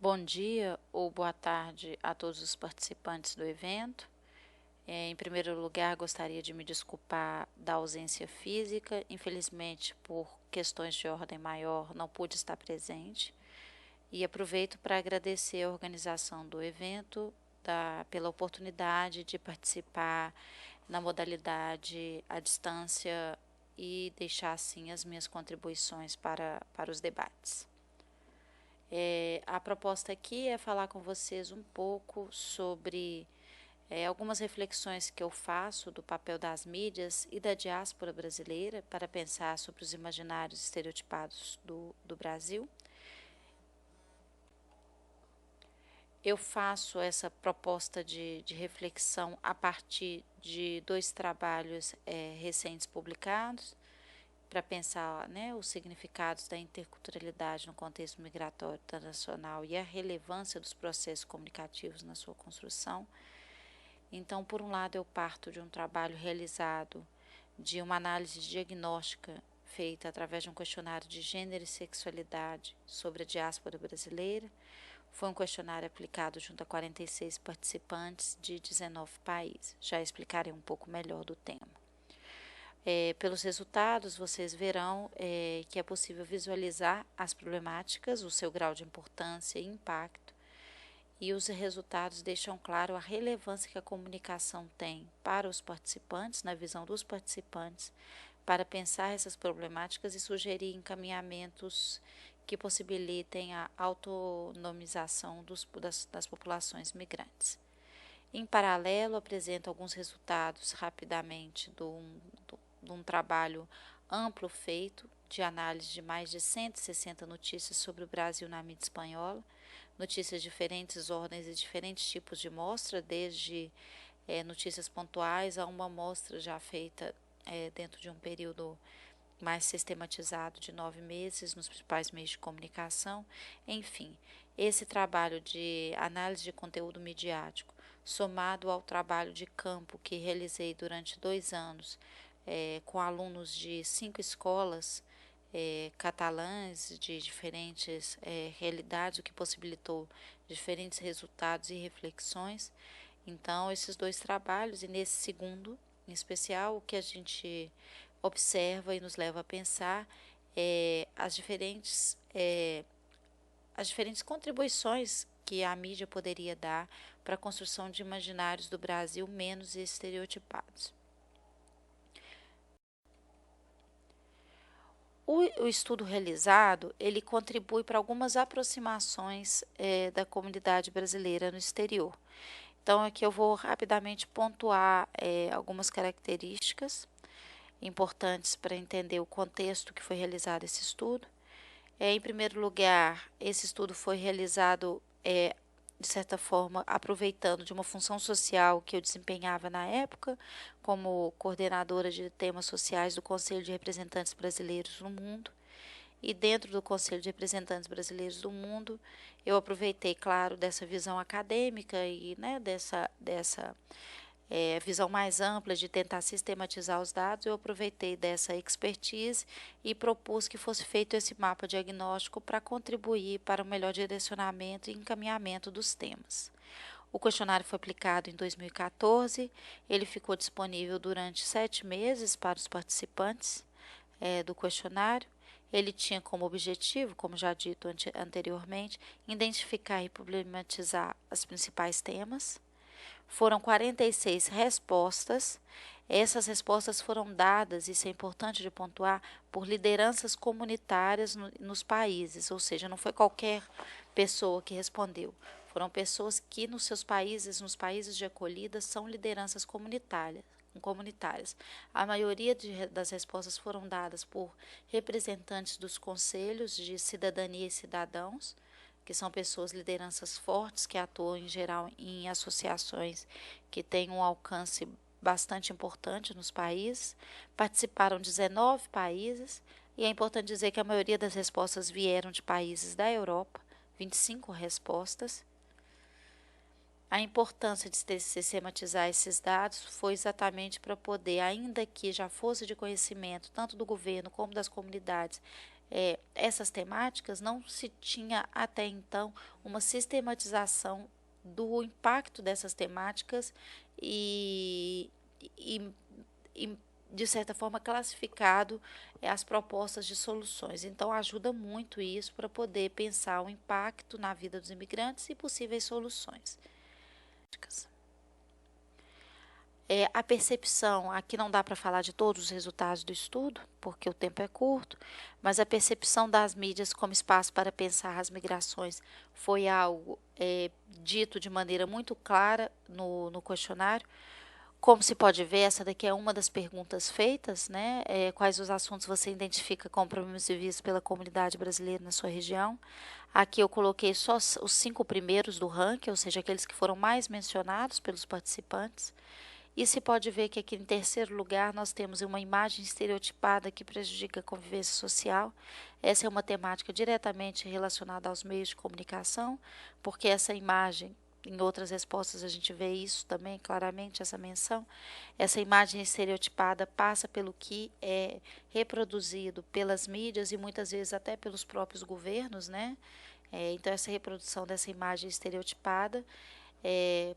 Bom dia ou boa tarde a todos os participantes do evento. Em primeiro lugar, gostaria de me desculpar da ausência física. Infelizmente, por questões de ordem maior, não pude estar presente. E aproveito para agradecer a organização do evento, pela oportunidade de participar na modalidade à distância e deixar assim as minhas contribuições para os debates. A proposta aqui é falar com vocês um pouco sobre algumas reflexões que eu faço do papel das mídias e da diáspora brasileira para pensar sobre os imaginários estereotipados do Brasil. Eu faço essa proposta de reflexão a partir de dois trabalhos recentes publicados, para pensar, né, os significados da interculturalidade no contexto migratório internacional e a relevância dos processos comunicativos na sua construção. Então, por um lado, eu parto de um trabalho realizado de uma análise diagnóstica feita através de um questionário de gênero e sexualidade sobre a diáspora brasileira. Foi um questionário aplicado junto a 46 participantes de 19 países. Já explicarei um pouco melhor do tema. Pelos resultados, vocês verão que é possível visualizar as problemáticas, o seu grau de importância e impacto, e os resultados deixam claro a relevância que a comunicação tem para os participantes, na visão dos participantes, para pensar essas problemáticas e sugerir encaminhamentos que possibilitem a autonomização das populações migrantes. Em paralelo, apresento alguns resultados rapidamente de um trabalho amplo feito de análise de mais de 160 notícias sobre o Brasil na mídia espanhola, notícias de diferentes ordens e diferentes tipos de mostra, desde notícias pontuais a uma mostra já feita dentro de um período mais sistematizado de 9 meses nos principais meios de comunicação. Enfim, esse trabalho de análise de conteúdo midiático, somado ao trabalho de campo que realizei durante 2 anos com alunos de 5 escolas catalãs de diferentes realidades, o que possibilitou diferentes resultados e reflexões. Então, esses dois trabalhos, e nesse segundo, em especial, o que a gente observa e nos leva a pensar as diferentes contribuições que a mídia poderia dar para a construção de imaginários do Brasil menos estereotipados. O estudo realizado, ele contribui para algumas aproximações da comunidade brasileira no exterior. Então, aqui eu vou rapidamente pontuar algumas características importantes para entender o contexto que foi realizado esse estudo. Em primeiro lugar, esse estudo foi realizado de certa forma, aproveitando de uma função social que eu desempenhava na época, como coordenadora de temas sociais do Conselho de Representantes Brasileiros no Mundo. E dentro do Conselho de Representantes Brasileiros do Mundo, eu aproveitei, claro, dessa visão acadêmica e dessa visão mais ampla de tentar sistematizar os dados, eu aproveitei dessa expertise e propus que fosse feito esse mapa diagnóstico para contribuir para o melhor direcionamento e encaminhamento dos temas. O questionário foi aplicado em 2014, ele ficou disponível durante 7 meses para os participantes do questionário. Ele tinha como objetivo, como já dito anteriormente, identificar e problematizar os principais temas. Foram 46 respostas. Essas respostas foram dadas, isso é importante de pontuar, por lideranças comunitárias nos países, ou seja, não foi qualquer pessoa que respondeu. Foram pessoas que nos seus países, nos países de acolhida, são lideranças comunitárias. A maioria das respostas foram dadas por representantes dos conselhos de cidadania e cidadãos, que são pessoas, lideranças fortes, que atuam em geral em associações que têm um alcance bastante importante nos países. Participaram 19 países, e é importante dizer que a maioria das respostas vieram de países da Europa, 25 respostas. A importância de sistematizar esses dados foi exatamente para poder, ainda que já fosse de conhecimento tanto do governo como das comunidades, essas temáticas, não se tinha até então uma sistematização do impacto dessas temáticas e, e, e de certa forma, classificado as propostas de soluções. Então, ajuda muito isso para poder pensar o impacto na vida dos imigrantes e possíveis soluções. A percepção, aqui não dá para falar de todos os resultados do estudo, porque o tempo é curto, mas a percepção das mídias como espaço para pensar as migrações foi algo dito de maneira muito clara no questionário. Como se pode ver, essa daqui é uma das perguntas feitas, né? Quais os assuntos você identifica como problemas vividos pela comunidade brasileira na sua região? Aqui eu coloquei só os 5 primeiros do ranking, ou seja, aqueles que foram mais mencionados pelos participantes. E se pode ver que aqui em terceiro lugar nós temos uma imagem estereotipada que prejudica a convivência social. Essa é uma temática diretamente relacionada aos meios de comunicação, porque essa imagem, em outras respostas a gente vê isso também claramente, essa menção. Essa imagem estereotipada passa pelo que é reproduzido pelas mídias e muitas vezes até pelos próprios governos, né? Então essa reprodução dessa imagem estereotipada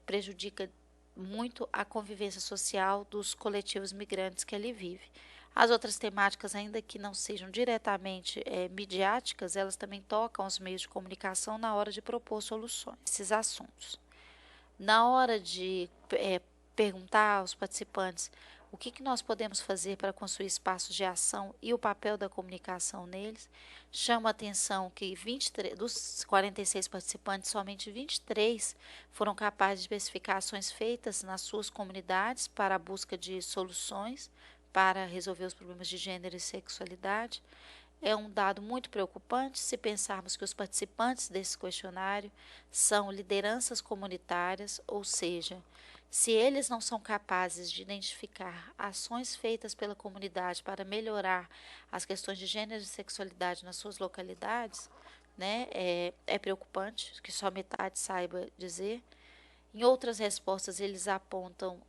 prejudica muito a convivência social dos coletivos migrantes que ali vivem. As outras temáticas, ainda que não sejam diretamente midiáticas, elas também tocam os meios de comunicação na hora de propor soluções a esses assuntos. Na hora de perguntar aos participantes o que nós podemos fazer para construir espaços de ação e o papel da comunicação neles, chama a atenção que dos 46 participantes, somente 23 foram capazes de especificar ações feitas nas suas comunidades para a busca de soluções para resolver os problemas de gênero e sexualidade. É um dado muito preocupante se pensarmos que os participantes desse questionário são lideranças comunitárias, ou seja, se eles não são capazes de identificar ações feitas pela comunidade para melhorar as questões de gênero e sexualidade nas suas localidades, né, é preocupante que só metade saiba dizer. Em outras respostas, eles apontam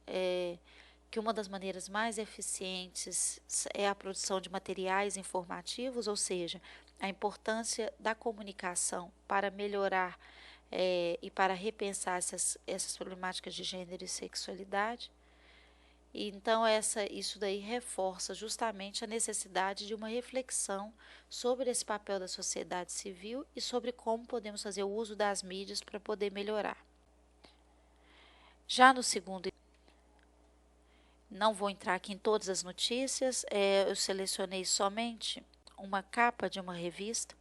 que uma das maneiras mais eficientes é a produção de materiais informativos, ou seja, a importância da comunicação para melhorar e para repensar essas problemáticas de gênero e sexualidade. E então isso daí reforça justamente a necessidade de uma reflexão sobre esse papel da sociedade civil e sobre como podemos fazer o uso das mídias para poder melhorar. Já no segundo, não vou entrar aqui em todas as notícias, eu selecionei somente uma capa de uma revista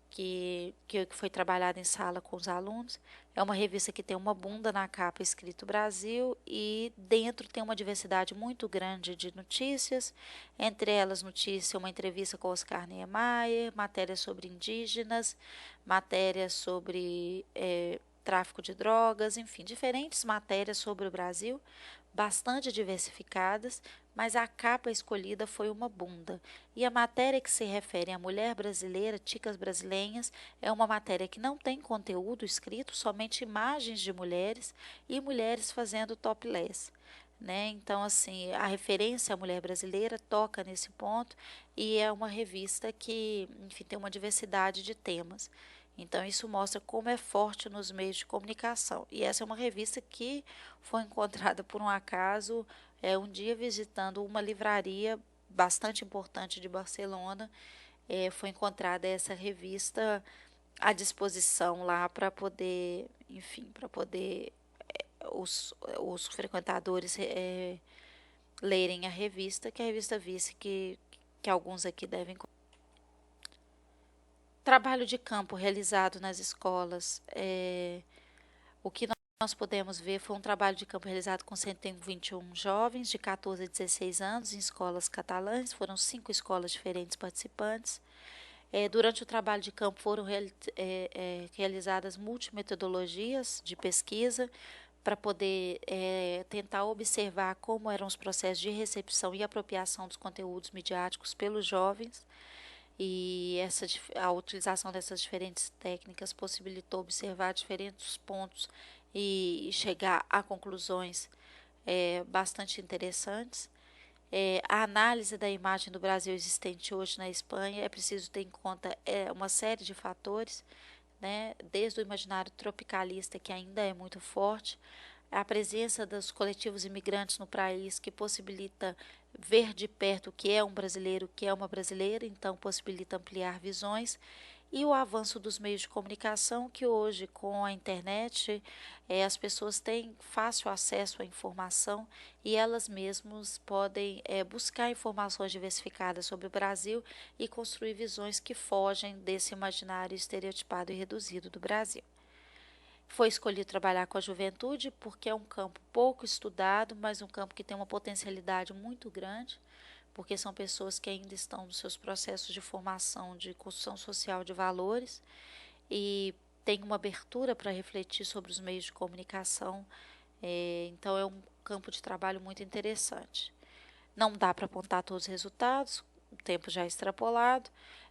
que foi trabalhada em sala com os alunos. É uma revista que tem uma bunda na capa escrito Brasil e dentro tem uma diversidade muito grande de notícias, entre elas uma entrevista com Oscar Niemeyer, matérias sobre indígenas, matérias sobre tráfico de drogas, enfim, diferentes matérias sobre o Brasil, bastante diversificadas, mas a capa escolhida foi uma bunda. E a matéria que se refere à mulher brasileira, ticas brasileiras, é uma matéria que não tem conteúdo escrito, somente imagens de mulheres e mulheres fazendo topless. Né? Então, assim, a referência à mulher brasileira toca nesse ponto e é uma revista que, enfim, tem uma diversidade de temas. Então, isso mostra como é forte nos meios de comunicação. E essa é uma revista que foi encontrada por um acaso, um dia visitando uma livraria bastante importante de Barcelona. Foi encontrada essa revista à disposição lá para poder, enfim, para poder os frequentadores lerem a revista, que a revista Vice, que alguns aqui devem. Trabalho de campo realizado nas escolas. O que nós podemos ver foi um trabalho de campo realizado com 121 jovens de 14 a 16 anos em escolas catalãs. Foram 5 escolas diferentes participantes. Durante o trabalho de campo foram realizadas multimetodologias de pesquisa para poder tentar observar como eram os processos de recepção e apropriação dos conteúdos midiáticos pelos jovens. E a utilização dessas diferentes técnicas possibilitou observar diferentes pontos e chegar a conclusões bastante interessantes. A análise da imagem do Brasil existente hoje na Espanha é preciso ter em conta uma série de fatores, né, desde o imaginário tropicalista, que ainda é muito forte, a presença dos coletivos imigrantes no país, que possibilita ver de perto o que é um brasileiro, o que é uma brasileira, então possibilita ampliar visões, e o avanço dos meios de comunicação, que hoje, com a internet, as pessoas têm fácil acesso à informação e elas mesmas podem buscar informações diversificadas sobre o Brasil e construir visões que fogem desse imaginário estereotipado e reduzido do Brasil. Foi escolhido trabalhar com a juventude porque é um campo pouco estudado, mas um campo que tem uma potencialidade muito grande, porque são pessoas que ainda estão nos seus processos de formação, de construção social de valores e tem uma abertura para refletir sobre os meios de comunicação. Então é um campo de trabalho muito interessante. Não dá para apontar todos os resultados, o tempo já é extrapolado,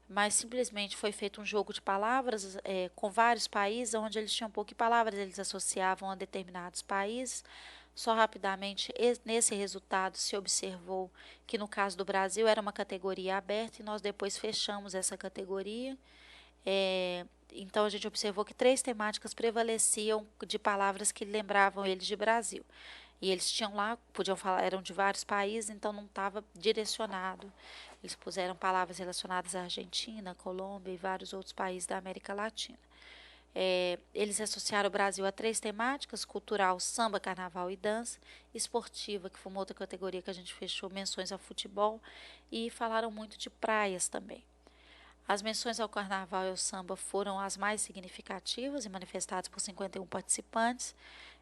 mas simplesmente foi feito um jogo de palavras com vários países, onde eles tinham pouco palavras, eles associavam a determinados países. Só rapidamente, nesse resultado se observou que no caso do Brasil era uma categoria aberta e nós depois fechamos essa categoria. Então a gente observou que 3 temáticas prevaleciam de palavras que lembravam eles de Brasil. E eles tinham lá, podiam falar, eram de vários países, então não estava direcionado. Eles puseram palavras relacionadas à Argentina, Colômbia e vários outros países da América Latina. Eles associaram o Brasil a 3 temáticas: cultural, samba, carnaval e dança; esportiva, que foi uma outra categoria que a gente fechou, menções ao futebol, e falaram muito de praias também. As menções ao carnaval e ao samba foram as mais significativas e manifestadas por 51 participantes,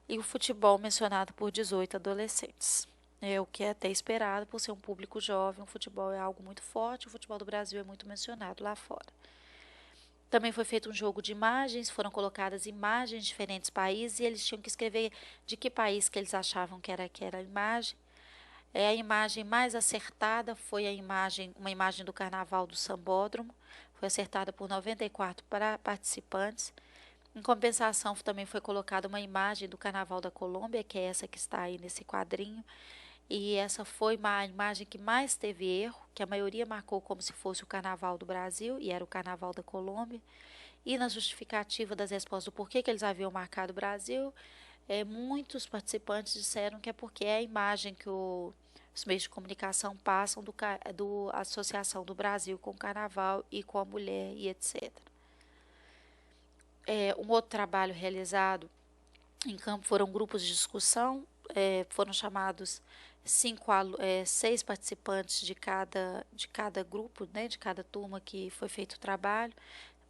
e o futebol mencionado por 18 adolescentes. É o que é até esperado por ser um público jovem. O futebol é algo muito forte, o futebol do Brasil é muito mencionado lá fora. Também foi feito um jogo de imagens, foram colocadas imagens de diferentes países e eles tinham que escrever de que país que eles achavam que era aquela imagem. A imagem mais acertada foi uma imagem do Carnaval do Sambódromo, foi acertada por 94 participantes. Em compensação, também foi colocada uma imagem do Carnaval da Colômbia, que é essa que está aí nesse quadrinho, e essa foi a imagem que mais teve erro, que a maioria marcou como se fosse o Carnaval do Brasil, e era o Carnaval da Colômbia. E na justificativa das respostas do porquê que eles haviam marcado o Brasil, muitos participantes disseram que é porque é a imagem que os meios de comunicação passam do associação do Brasil com o Carnaval e com a mulher e etc. Um outro trabalho realizado em campo foram grupos de discussão, foram chamados 6 participantes de cada grupo, né, de cada turma que foi feito o trabalho,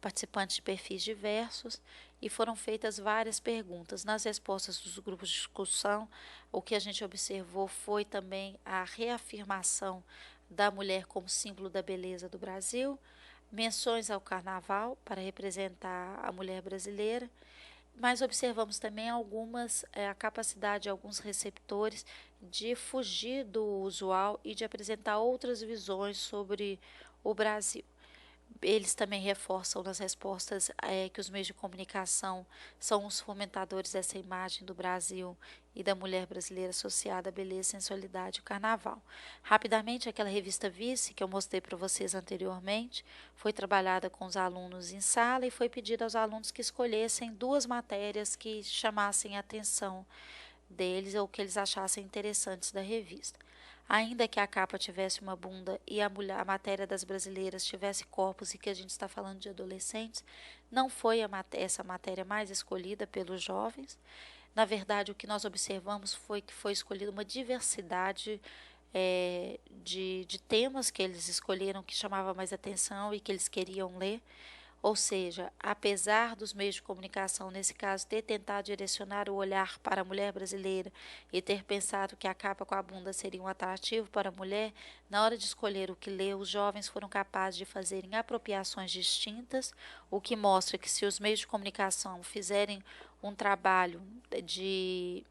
participantes de perfis diversos, e foram feitas várias perguntas. Nas respostas dos grupos de discussão, o que a gente observou foi também a reafirmação da mulher como símbolo da beleza do Brasil, menções ao carnaval para representar a mulher brasileira, mas observamos também a capacidade de alguns receptores de fugir do usual e de apresentar outras visões sobre o Brasil. Eles também reforçam nas respostas que os meios de comunicação são os fomentadores dessa imagem do Brasil e da mulher brasileira associada à beleza, sensualidade e carnaval. Rapidamente, aquela revista Vice, que eu mostrei para vocês anteriormente, foi trabalhada com os alunos em sala e foi pedido aos alunos que escolhessem 2 matérias que chamassem a atenção deles ou que eles achassem interessantes da revista. Ainda que a capa tivesse uma bunda e a matéria das brasileiras tivesse corpos e que a gente está falando de adolescentes, não foi essa matéria mais escolhida pelos jovens. Na verdade, o que nós observamos foi que foi escolhida uma diversidade de temas que eles escolheram que chamava mais atenção e que eles queriam ler. Ou seja, apesar dos meios de comunicação, nesse caso, ter tentado direcionar o olhar para a mulher brasileira e ter pensado que a capa com a bunda seria um atrativo para a mulher, na hora de escolher o que ler, os jovens foram capazes de fazerem apropriações distintas, o que mostra que se os meios de comunicação fizerem um trabalho de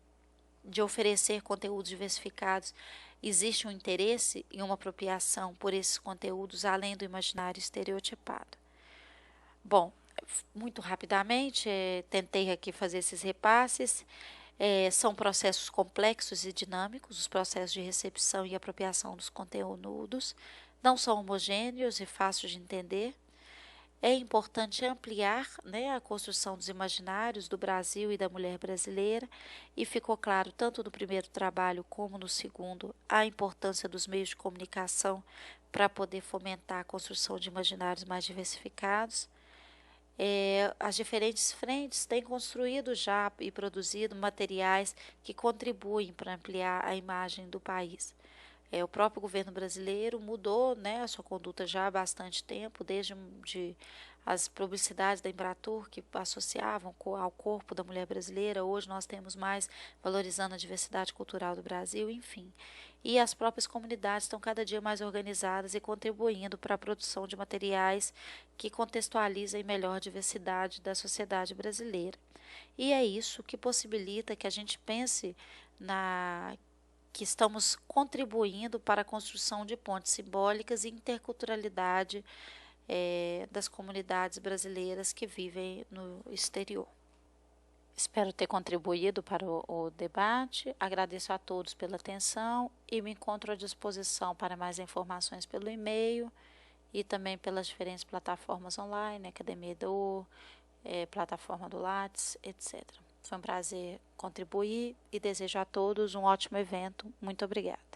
oferecer conteúdos diversificados, existe um interesse e uma apropriação por esses conteúdos além do imaginário estereotipado. Bom, muito rapidamente, tentei aqui fazer esses repasses. São processos complexos e dinâmicos, os processos de recepção e apropriação dos conteúdos não são homogêneos e fáceis de entender. É importante ampliar, né, a construção dos imaginários do Brasil e da mulher brasileira, e ficou claro, tanto no primeiro trabalho como no segundo, a importância dos meios de comunicação para poder fomentar a construção de imaginários mais diversificados. As diferentes frentes têm construído já e produzido materiais que contribuem para ampliar a imagem do país. O próprio governo brasileiro mudou, né, a sua conduta já há bastante tempo, desde as publicidades da Embratur que associavam ao corpo da mulher brasileira. Hoje nós temos mais valorizando a diversidade cultural do Brasil, enfim. E as próprias comunidades estão cada dia mais organizadas e contribuindo para a produção de materiais que contextualizem melhor a diversidade da sociedade brasileira. E é isso que possibilita que a gente pense que estamos contribuindo para a construção de pontes simbólicas e interculturalidade das comunidades brasileiras que vivem no exterior. Espero ter contribuído para o debate. Agradeço a todos pela atenção e me encontro à disposição para mais informações pelo e-mail e também pelas diferentes plataformas online, Academia Edu, plataforma do Lattes, etc. Foi um prazer contribuir e desejo a todos um ótimo evento. Muito obrigada.